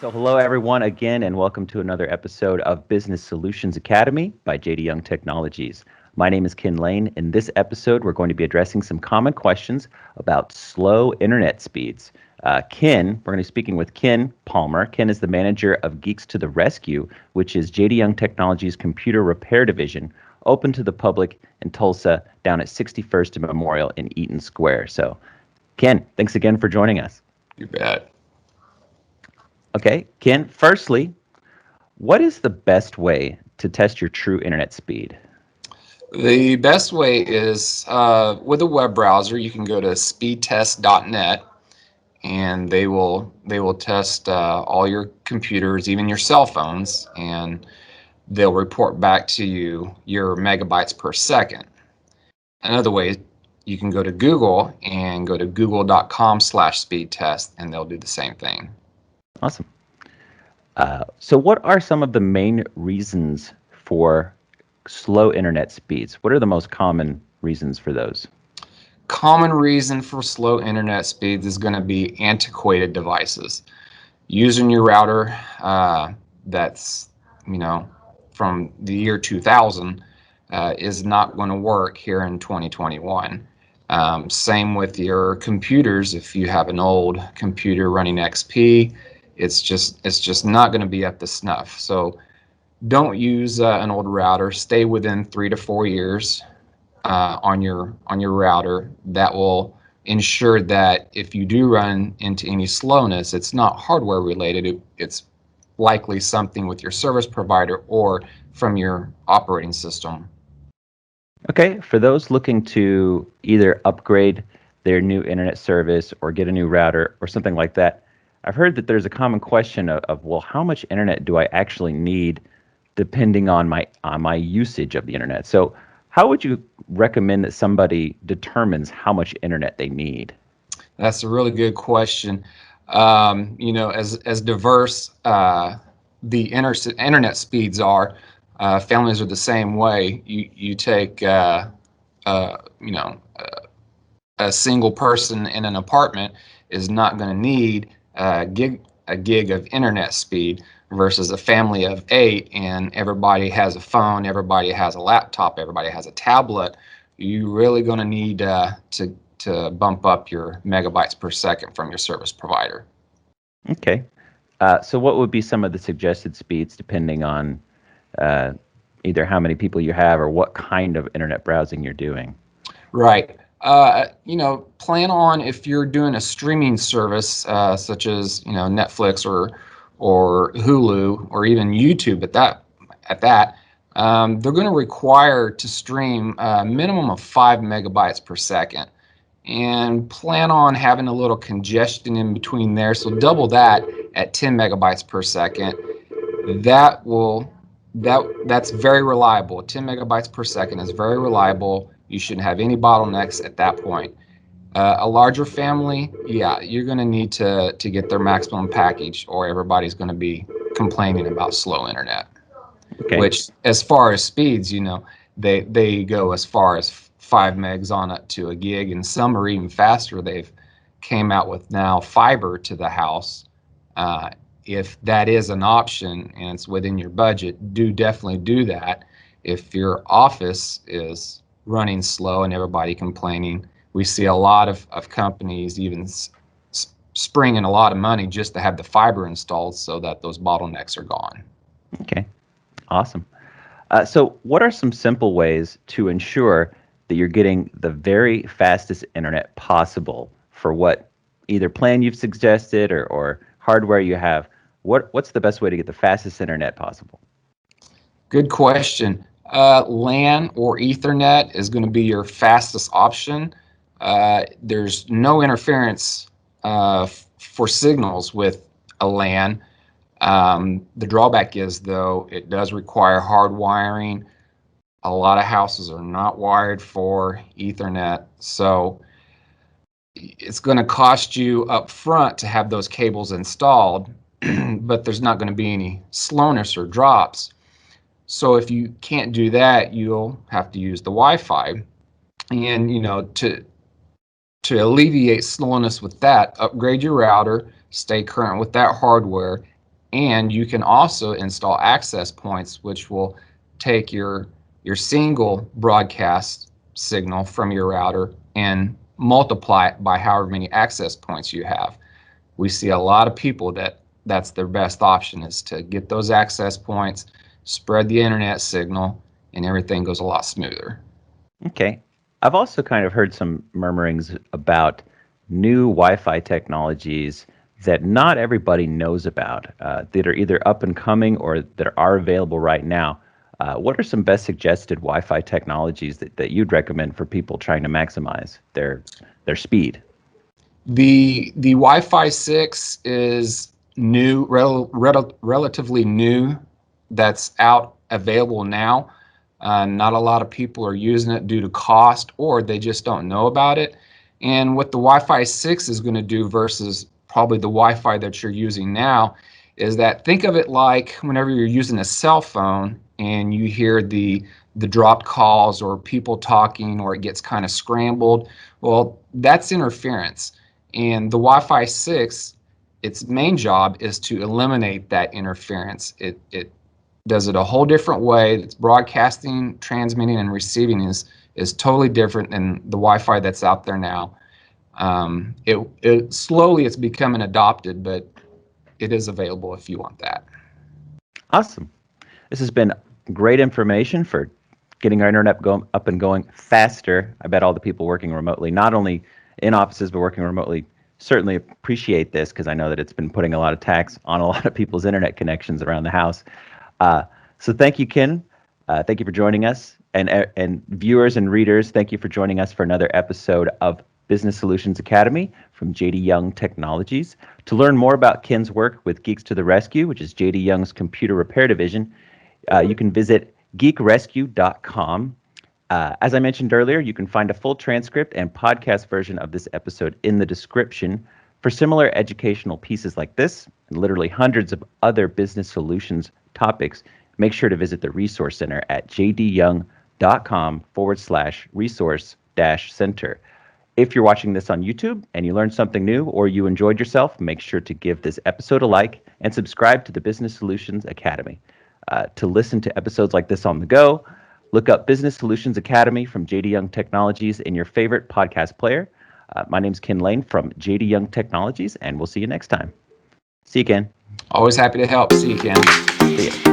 So, hello everyone again, and welcome to another episode of Business Solutions Academy by JD Young Technologies. My name is Ken Lane. In this episode, we're going to be addressing some common questions about slow internet speeds. We're going to be speaking with Ken Palmer. Ken is the manager of Geeks to the Rescue, which is JD Young Technologies' computer repair division, open to the public in Tulsa, down at 61st and Memorial in Eaton Square. So, Ken, thanks again for joining us. You bet. Okay, Ken, firstly, what is the best way to test your true internet speed? The best way is with a web browser. You can go to speedtest.net, and they will test all your computers, even your cell phones, and they'll report back to you your megabytes per second. Another way, you can go to Google and go to google.com/speedtest, and they'll do the same thing. Awesome. So what are some of the main reasons for slow internet speeds? What are the most common reasons for those? Common reason for slow internet speeds is going to be antiquated devices. Using your router that's from the year 2000 is not going to work here in 2021. Same with your computers. If you have an old computer running XP, it's just not going to be up to snuff. So don't use an old router. Stay within 3 to 4 years on your router. That will ensure that if you do run into any slowness, it's not hardware related. It's likely something with your service provider or from your operating system. Okay, for those looking to either upgrade their new internet service or get a new router or something like that, I've heard that there's a common question of well, how much internet do I actually need depending on my usage of the internet? So how would you recommend that somebody determines how much internet they need? That's a really good question. As diverse the internet speeds are, families are the same way. You take uh, you know a single person in an apartment is not going to need a gig of internet speed versus a family of 8 and everybody has a phone, everybody has a laptop, everybody has a tablet. You're really going to need to bump up your megabytes per second from your service provider. Okay. So what would be some of the suggested speeds depending on uh, either how many people you have or what kind of internet browsing you're doing? Right. Plan on, if you're doing a streaming service such as Netflix or Hulu or even YouTube at that, they're going to require to stream a minimum of 5 megabytes per second, and plan on having a little congestion in between there. So double that at 10 megabytes per second. That's very reliable. 10 megabytes per second is very reliable. You shouldn't have any bottlenecks at that point. A larger family, yeah, you're going to need to get their maximum package, or everybody's going to be complaining about slow internet. Okay. Which, as far as speeds, they go as far as 5 megs on up to a gig, and some are even faster. They've came out with now fiber to the house. If that is an option and it's within your budget, definitely do that. If your office is running slow and everybody complaining, we see a lot of companies even springing a lot of money just to have the fiber installed so that those bottlenecks are gone. Okay. Awesome. So what are some simple ways to ensure that you're getting the very fastest internet possible for what either plan you've suggested or hardware you have? What's the best way to get the fastest internet possible? Good question. LAN or Ethernet is going to be your fastest option. There's no interference for signals with a LAN. The drawback is, though, it does require hard wiring. A lot of houses are not wired for Ethernet, so it's going to cost you up front to have those cables installed, but there's not going to be any slowness or drops. So if you can't do that, you'll have to use the Wi-Fi. And to alleviate slowness with that, upgrade your router, stay current with that hardware, And you can also install access points, which will take your single broadcast signal from your router and multiply it by however many access points you have. We see a lot of people that's their best option, is to get those access points, spread the internet signal, and everything goes a lot smoother. Okay. I've also kind of heard some murmurings about new Wi-Fi technologies that not everybody knows about, that are either up and coming or that are available right now. What are some best suggested Wi-Fi technologies that you'd recommend for people trying to maximize their speed? The Wi-Fi 6 is new, relatively new, that's out available now. Not a lot of people are using it due to cost, or they just don't know about it. And what the Wi-Fi 6 is going to do versus probably the Wi-Fi that you're using now is that, think of it like whenever you're using a cell phone and you hear the dropped calls or people talking, or it gets kind of scrambled. Well, that's interference. And the Wi-Fi 6, its main job is to eliminate that interference. It does it a whole different way. It's broadcasting, transmitting, and receiving is totally different than the Wi-Fi that's out there now. It slowly it's becoming adopted, but it is available if you want that. Awesome. This has been great information for getting our internet up and going faster. I bet all the people working remotely, not only in offices but working remotely, certainly appreciate this, because I know that it's been putting a lot of tax on a lot of people's internet connections around the house. So thank you, Ken. Thank you for joining us. And viewers and readers, thank you for joining us for another episode of Business Solutions Academy from JD Young Technologies. To learn more about Ken's work with Geeks to the Rescue, which is JD Young's computer repair division, you can visit geekrescue.com. As I mentioned earlier, you can find a full transcript and podcast version of this episode in the description. For similar educational pieces like this, and literally hundreds of other business solutions topics, make sure to visit the Resource Center at jdyoung.com/resource-center. If you're watching this on YouTube and you learned something new or you enjoyed yourself, make sure to give this episode a like and subscribe to the Business Solutions Academy. To listen to episodes like this on the go, look up Business Solutions Academy from JD Young Technologies in your favorite podcast player. My name's Ken Lane from JD Young Technologies, and we'll see you next time. See you, Ken. Always happy to help. See you, Ken. See you.